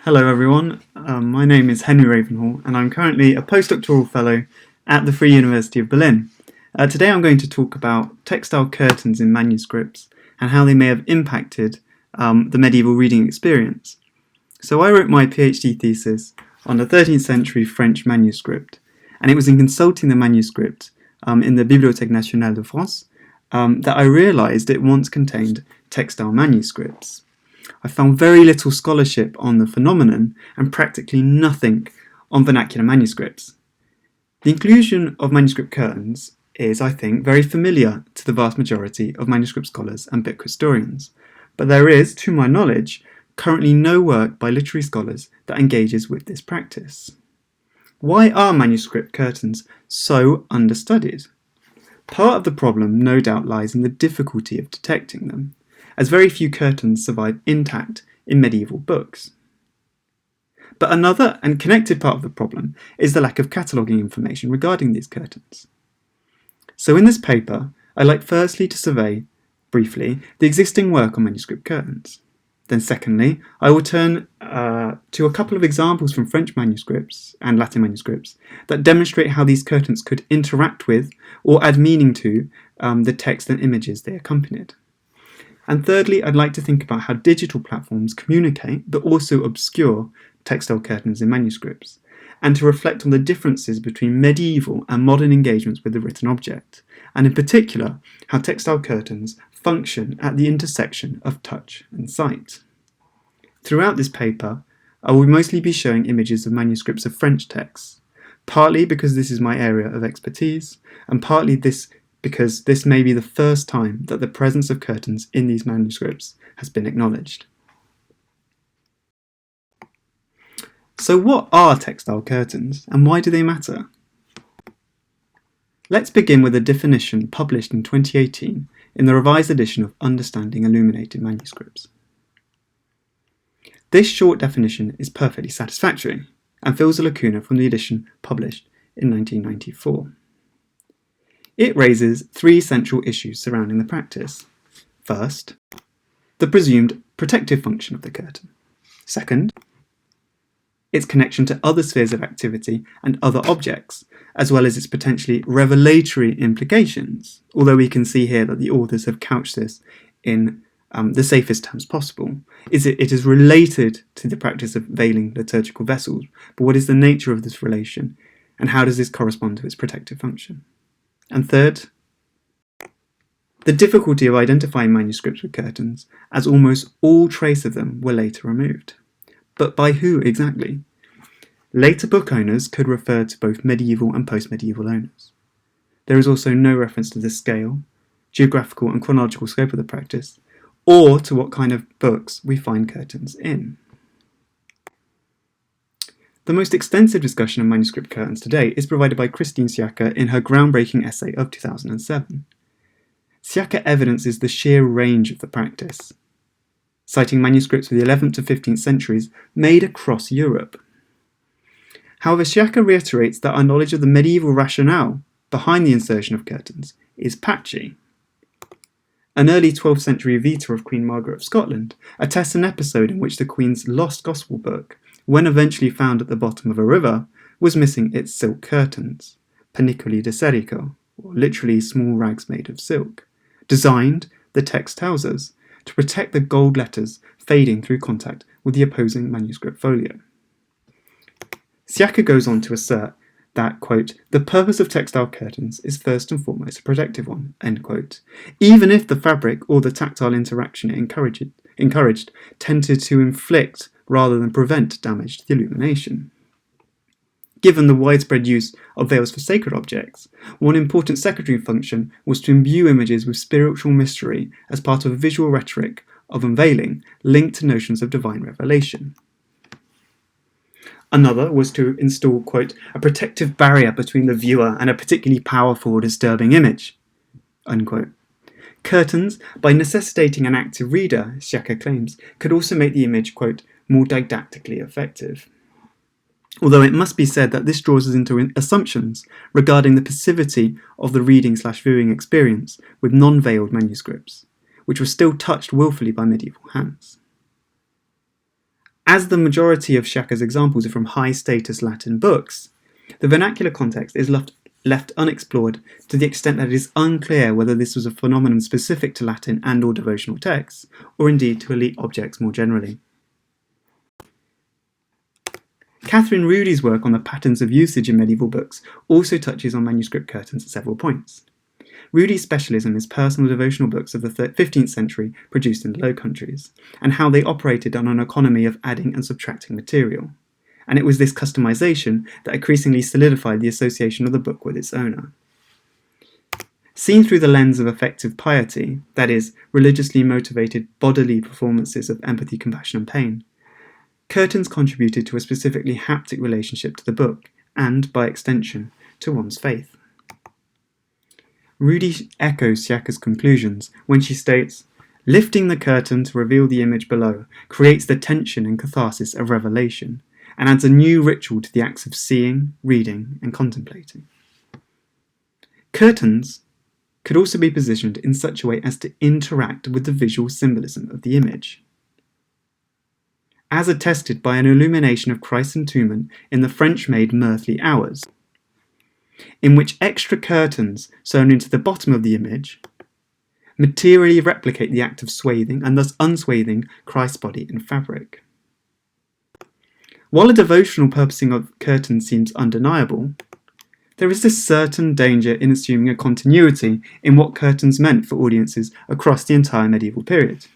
Hello everyone, my name is Henry Ravenhall and I'm currently a postdoctoral fellow at the Free University of Berlin. Today I'm going to talk about textile curtains in manuscripts and how they may have impacted the medieval reading experience. So I wrote my PhD thesis on the 13th century French manuscript, and it was in consulting the manuscript in the Bibliothèque Nationale de France that I realised it once contained textile manuscripts. I found very little scholarship on the phenomenon and practically nothing on vernacular manuscripts. The inclusion of manuscript curtains is, I think, very familiar to the vast majority of manuscript scholars and book historians, but there is, to my knowledge, currently no work by literary scholars that engages with this practice. Why are manuscript curtains so understudied? Part of the problem no doubt lies in the difficulty of detecting them, as very few curtains survive intact in medieval books. But another and connected part of the problem is the lack of cataloguing information regarding these curtains. So in this paper, I'd like firstly to survey, briefly, the existing work on manuscript curtains. Then secondly, I will turn to a couple of examples from French manuscripts and Latin manuscripts that demonstrate how these curtains could interact with or add meaning to the text and images they accompanied. And thirdly, I'd like to think about how digital platforms communicate but also obscure textile curtains in manuscripts, and to reflect on the differences between medieval and modern engagements with the written object, and in particular, how textile curtains function at the intersection of touch and sight. Throughout this paper, I will mostly be showing images of manuscripts of French texts, partly because this is my area of expertise, and partly because this may be the first time that the presence of curtains in these manuscripts has been acknowledged. So what are textile curtains and why do they matter? Let's begin with a definition published in 2018 in the revised edition of Understanding Illuminated Manuscripts. This short definition is perfectly satisfactory and fills a lacuna from the edition published in 1994. It raises three central issues surrounding the practice. First, the presumed protective function of the curtain. Second, its connection to other spheres of activity and other objects, as well as its potentially revelatory implications, although we can see here that the authors have couched this in the safest terms possible. It is related to the practice of veiling liturgical vessels, but what is the nature of this relation, and how does this correspond to its protective function? And third, the difficulty of identifying manuscripts with curtains, as almost all trace of them were later removed. But by who exactly? Later book owners could refer to both medieval and post-medieval owners. There is also no reference to the scale, geographical and chronological scope of the practice, or to what kind of books we find curtains in. The most extensive discussion of manuscript curtains today is provided by Christine Siaka in her groundbreaking essay of 2007. Siaka evidences the sheer range of the practice, citing manuscripts of the 11th to 15th centuries made across Europe. However, Siaka reiterates that our knowledge of the medieval rationale behind the insertion of curtains is patchy. An early 12th century vita of Queen Margaret of Scotland attests an episode in which the Queen's lost Gospel book, when eventually found at the bottom of a river, was missing its silk curtains, panicoli de serico, or literally small rags made of silk, designed, the text tells us, to protect the gold letters fading through contact with the opposing manuscript folio. Siaka goes on to assert that, quote, the purpose of textile curtains is first and foremost a protective one, end quote, even if the fabric or the tactile interaction it encouraged tended to inflict rather than prevent damage to the illumination. Given the widespread use of veils for sacred objects, one important secondary function was to imbue images with spiritual mystery as part of a visual rhetoric of unveiling linked to notions of divine revelation. Another was to install, quote, a protective barrier between the viewer and a particularly powerful or disturbing image, unquote. Curtains, by necessitating an active reader, Siaka claims, could also make the image, quote, more didactically effective. Although it must be said that this draws us into assumptions regarding the passivity of the reading/viewing experience with non-veiled manuscripts, which were still touched willfully by medieval hands. As the majority of Sciacca's examples are from high-status Latin books, the vernacular context is left unexplored to the extent that it is unclear whether this was a phenomenon specific to Latin and/or devotional texts, or indeed to elite objects more generally. Catherine Rudy's work on the patterns of usage in medieval books also touches on manuscript curtains at several points. Rudy's specialism is personal devotional books of the 15th century produced in the Low Countries, and how they operated on an economy of adding and subtracting material. And it was this customization that increasingly solidified the association of the book with its owner. Seen through the lens of affective piety, that is, religiously motivated bodily performances of empathy, compassion, and pain, curtains contributed to a specifically haptic relationship to the book, and, by extension, to one's faith. Rudy echoes Sciacca's conclusions when she states, "Lifting the curtain to reveal the image below creates the tension and catharsis of revelation, and adds a new ritual to the acts of seeing, reading, and contemplating." Curtains could also be positioned in such a way as to interact with the visual symbolism of the image, as attested by an illumination of Christ's entombment in the French-made Mirthly Hours, in which extra curtains sewn into the bottom of the image materially replicate the act of swathing and thus unswathing Christ's body in fabric. While a devotional purposing of curtains seems undeniable, there is this certain danger in assuming a continuity in what curtains meant for audiences across the entire medieval period.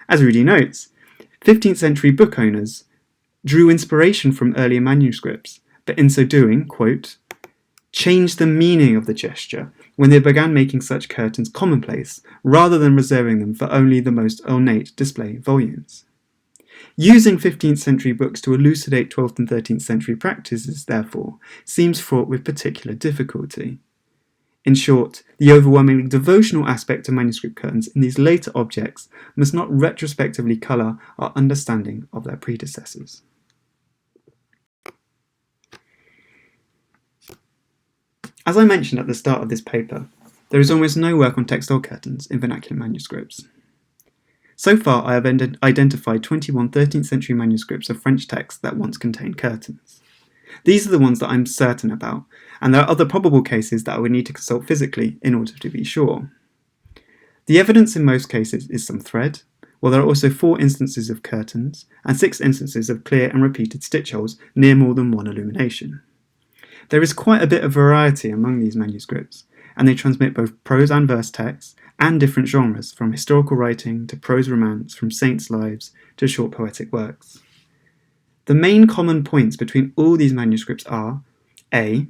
As Rudy notes, 15th century book owners drew inspiration from earlier manuscripts, but in so doing, quote, changed the meaning of the gesture when they began making such curtains commonplace, rather than reserving them for only the most ornate display volumes. Using 15th century books to elucidate 12th and 13th century practices, therefore, seems fraught with particular difficulty. In short, the overwhelmingly devotional aspect of manuscript curtains in these later objects must not retrospectively colour our understanding of their predecessors. As I mentioned at the start of this paper, there is almost no work on textile curtains in vernacular manuscripts. So far, I have identified 21 13th century manuscripts of French texts that once contained curtains. These are the ones that I'm certain about, and there are other probable cases that I would need to consult physically in order to be sure. The evidence in most cases is some thread, while there are also 4 instances of curtains and 6 instances of clear and repeated stitch holes near more than one illumination. There is quite a bit of variety among these manuscripts, and they transmit both prose and verse texts and different genres, from historical writing to prose romance, from saints' lives to short poetic works. The main common points between all these manuscripts are A.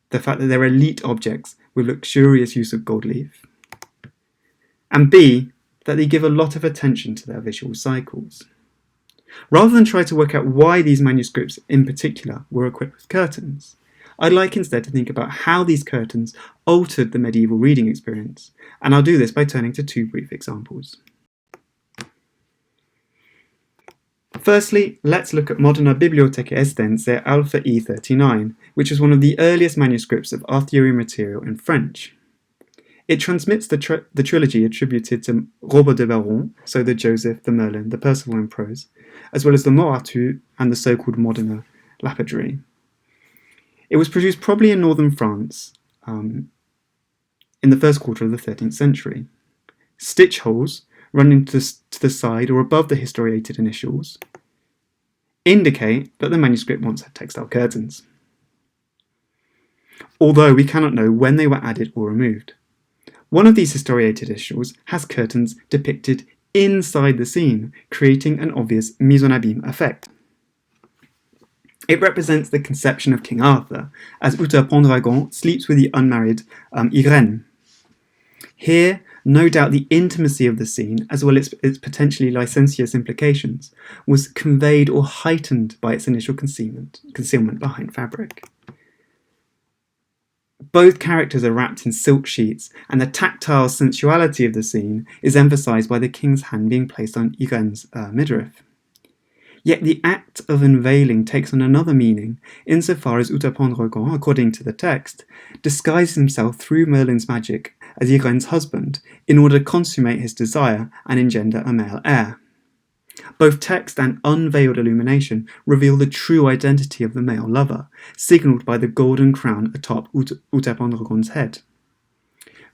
The fact that they're elite objects with luxurious use of gold leaf, and B. That they give a lot of attention to their visual cycles. Rather than try to work out why these manuscripts in particular were equipped with curtains, I'd like instead to think about how these curtains altered the medieval reading experience, and I'll do this by turning to 2 brief examples. Firstly, let's look at Modena Bibliotheca Estense Alpha E39, which is one of the earliest manuscripts of Arthurian material in French. It transmits the trilogy attributed to Robert de Baron, so the Joseph, the Merlin, the Percival in prose, as well as the Mort Arthur and the so-called Modena lapidary. It was produced probably in northern France in the first quarter of the 13th century. Stitch holes running to the side or above the historiated initials indicate that the manuscript once had textile curtains, although we cannot know when they were added or removed. One of these historiated initials has curtains depicted inside the scene, creating an obvious mise en abîme effect. It represents the conception of King Arthur, as Uther Pendragon sleeps with the unmarried Irene. Here, no doubt the intimacy of the scene, as well as its potentially licentious implications, was conveyed or heightened by its initial concealment behind fabric. Both characters are wrapped in silk sheets, and the tactile sensuality of the scene is emphasised by the king's hand being placed on Irene's midriff. Yet the act of unveiling takes on another meaning, insofar as Uther Pendragon, according to the text, disguises himself through Merlin's magic as Irene's husband in order to consummate his desire and engender a male heir. Both text and unveiled illumination reveal the true identity of the male lover, signalled by the golden crown atop Utepondragon's head.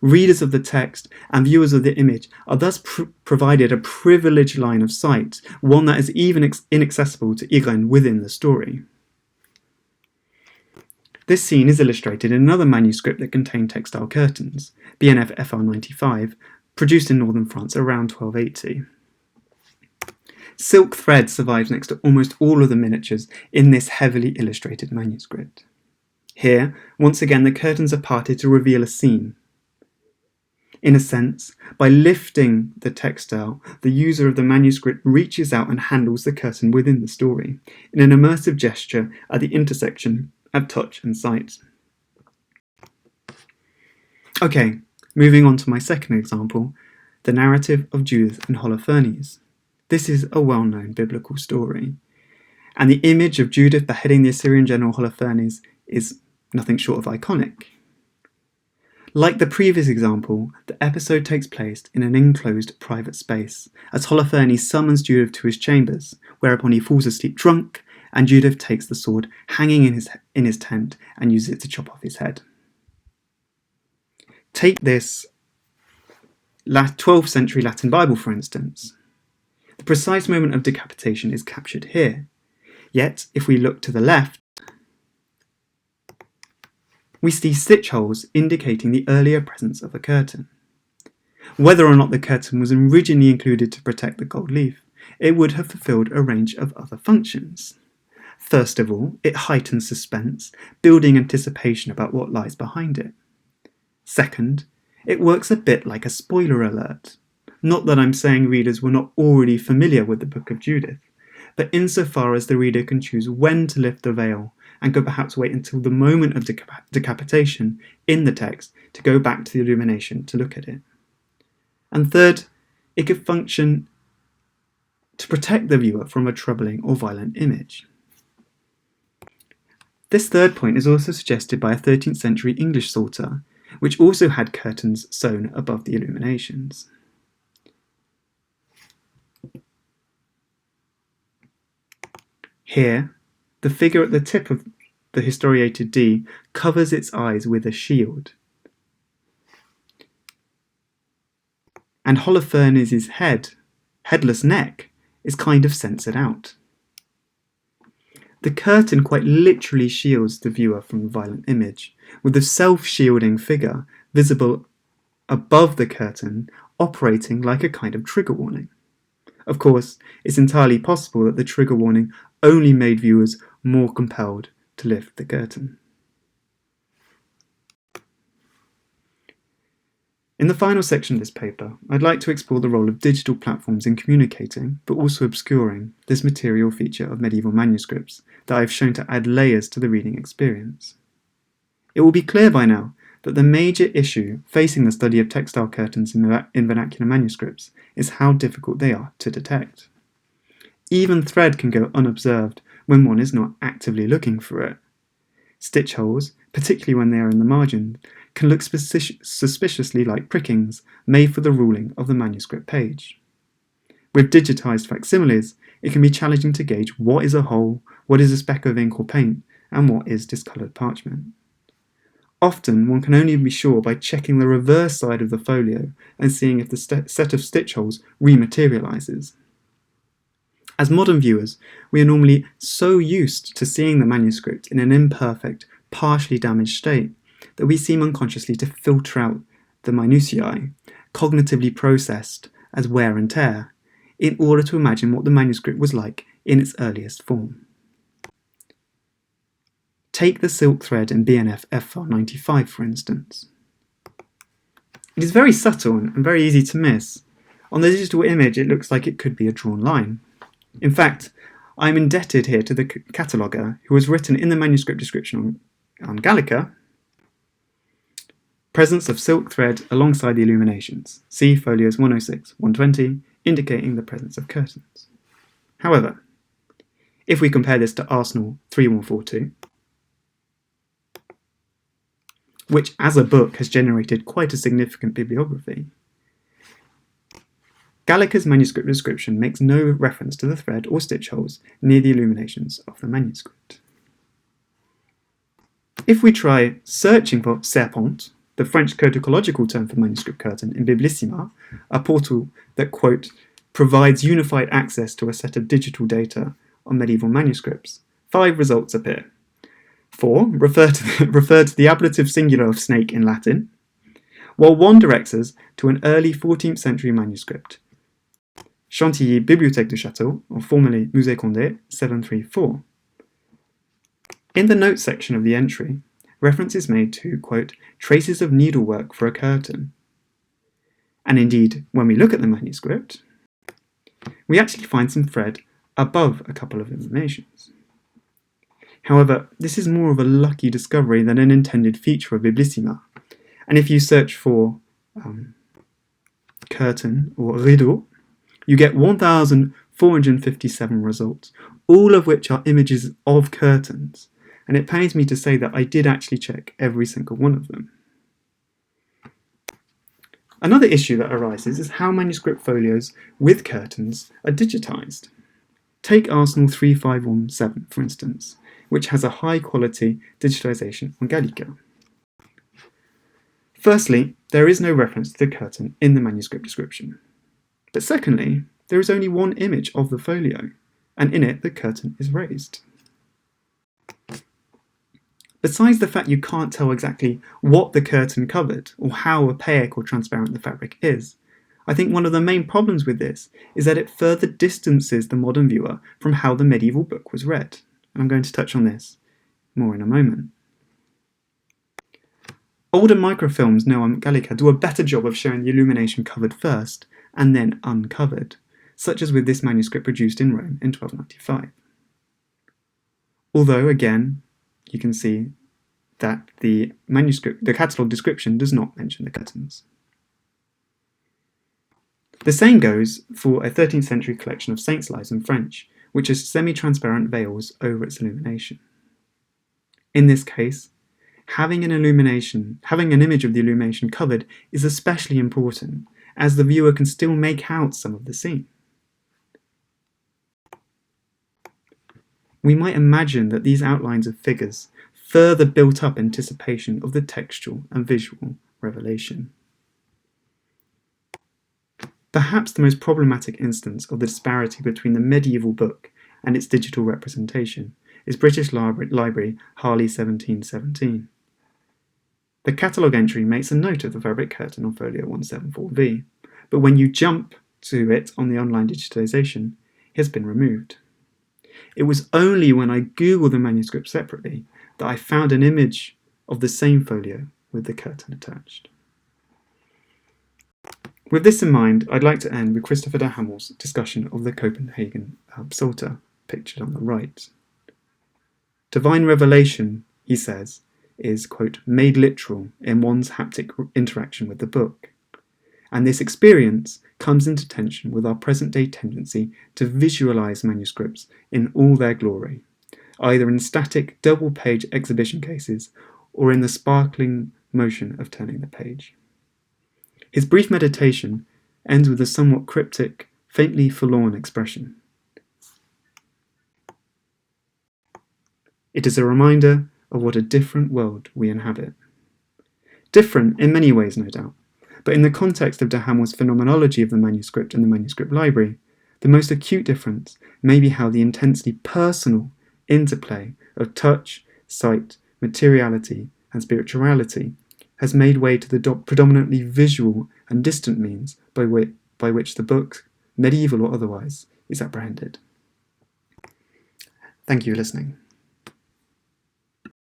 Readers of the text and viewers of the image are thus provided a privileged line of sight, one that is even inaccessible to Irene within the story. This scene is illustrated in another manuscript that contained textile curtains, BNF FR95, produced in northern France around 1280. Silk thread survives next to almost all of the miniatures in this heavily illustrated manuscript. Here, once again, the curtains are parted to reveal a scene. In a sense, by lifting the textile, the user of the manuscript reaches out and handles the curtain within the story, in an immersive gesture at the intersection of touch and sight. Okay, moving on to my second example, the narrative of Judith and Holofernes. This is a well-known biblical story, and the image of Judith beheading the Assyrian general Holofernes is nothing short of iconic. Like the previous example, the episode takes place in an enclosed private space, as Holofernes summons Judith to his chambers, whereupon he falls asleep drunk, and Judith takes the sword hanging in his tent and uses it to chop off his head. Take this 12th century Latin Bible, for instance. The precise moment of decapitation is captured here. Yet, if we look to the left, we see stitch holes indicating the earlier presence of a curtain. Whether or not the curtain was originally included to protect the gold leaf, it would have fulfilled a range of other functions. First of all, it heightens suspense, building anticipation about what lies behind it. Second, it works a bit like a spoiler alert. Not that I'm saying readers were not already familiar with the Book of Judith, but insofar as the reader can choose when to lift the veil and could perhaps wait until the moment of decapitation in the text to go back to the illumination to look at it. And third, it could function to protect the viewer from a troubling or violent image. This third point is also suggested by a 13th century English psalter, which also had curtains sewn above the illuminations. Here, the figure at the tip of the historiated D covers its eyes with a shield. And Holofernes' headless neck, is kind of censored out. The curtain quite literally shields the viewer from the violent image, with the self-shielding figure visible above the curtain operating like a kind of trigger warning. Of course, it's entirely possible that the trigger warning only made viewers more compelled to lift the curtain. In the final section of this paper, I'd like to explore the role of digital platforms in communicating, but also obscuring, this material feature of medieval manuscripts that I've shown to add layers to the reading experience. It will be clear by now that the major issue facing the study of textile curtains in vernacular manuscripts is how difficult they are to detect. Even thread can go unobserved when one is not actively looking for it. Stitch holes, particularly when they are in the margin, can look suspiciously like prickings made for the ruling of the manuscript page. With digitized facsimiles, it can be challenging to gauge what is a hole, what is a speck of ink or paint, and what is discoloured parchment. Often, one can only be sure by checking the reverse side of the folio and seeing if the set of stitch holes rematerializes. As modern viewers, we are normally so used to seeing the manuscript in an imperfect, partially damaged state that we seem unconsciously to filter out the minutiae, cognitively processed as wear and tear, in order to imagine what the manuscript was like in its earliest form. Take the silk thread in BNF FR95, for instance. It is very subtle and very easy to miss. On the digital image, it looks like it could be a drawn line. In fact, I'm indebted here to the cataloguer who has written in the manuscript description on Gallica, presence of silk thread alongside the illuminations. See folios 106, 120, indicating the presence of curtains. However, if we compare this to Arsenal 3142, which as a book has generated quite a significant bibliography, Gallica's manuscript description makes no reference to the thread or stitch holes near the illuminations of the manuscript. If we try searching for serpent, the French codicological term for manuscript curtain, in Biblissima, a portal that, quote, provides unified access to a set of digital data on medieval manuscripts, 5 results appear. 4 refer to the ablative singular of snake in Latin, while 1 directs us to an early 14th century manuscript, Chantilly Bibliothèque du Château, or formerly Musée Condé, 734. In the notes section of the entry, reference is made to, quote, traces of needlework for a curtain. And indeed, when we look at the manuscript, we actually find some thread above a couple of illuminations. However, this is more of a lucky discovery than an intended feature of Biblissima, and if you search for curtain or rideau, you get 1,457 results, all of which are images of curtains, and it pains me to say that I did actually check every single one of them. Another issue that arises is how manuscript folios with curtains are digitised. Take Arsenal 3517, for instance, which has a high-quality digitisation on Gallica. Firstly, there is no reference to the curtain in the manuscript description. But secondly, there is only 1 image of the folio, and in it the curtain is raised. Besides the fact you can't tell exactly what the curtain covered or how opaque or transparent the fabric is, I think one of the main problems with this is that it further distances the modern viewer from how the medieval book was read, and I'm going to touch on this more in a moment. Older microfilms now on Gallica do a better job of showing the illumination covered first and then uncovered, such as with this manuscript produced in Rome in 1295. Although, again, you can see that the catalogue description does not mention the curtains. The same goes for a 13th century collection of saints' lives in French, which has semi-transparent veils over its illumination. In this case, having an image of the illumination covered is especially important, as the viewer can still make out some of the scene. We might imagine that these outlines of figures further built up anticipation of the textual and visual revelation. Perhaps the most problematic instance of the disparity between the medieval book and its digital representation is British Library Harley 1717. The catalogue entry makes a note of the fabric curtain on folio 174V, but when you jump to it on the online digitisation, it has been removed. It was only when I googled the manuscript separately that I found an image of the same folio with the curtain attached. With this in mind, I'd like to end with Christopher de Hamel's discussion of the Copenhagen Psalter, pictured on the right. Divine revelation, he says, is, quote, made literal in one's haptic interaction with the book. And this experience comes into tension with our present-day tendency to visualise manuscripts in all their glory, either in static double-page exhibition cases or in the sparkling motion of turning the page. His brief meditation ends with a somewhat cryptic, faintly forlorn expression. It is a reminder of what a different world we inhabit. Different in many ways, no doubt, but in the context of de Hamel's phenomenology of the manuscript and the manuscript library, the most acute difference may be how the intensely personal interplay of touch, sight, materiality, and spirituality has made way to the predominantly visual and distant means by which the book, medieval or otherwise, is apprehended. Thank you for listening.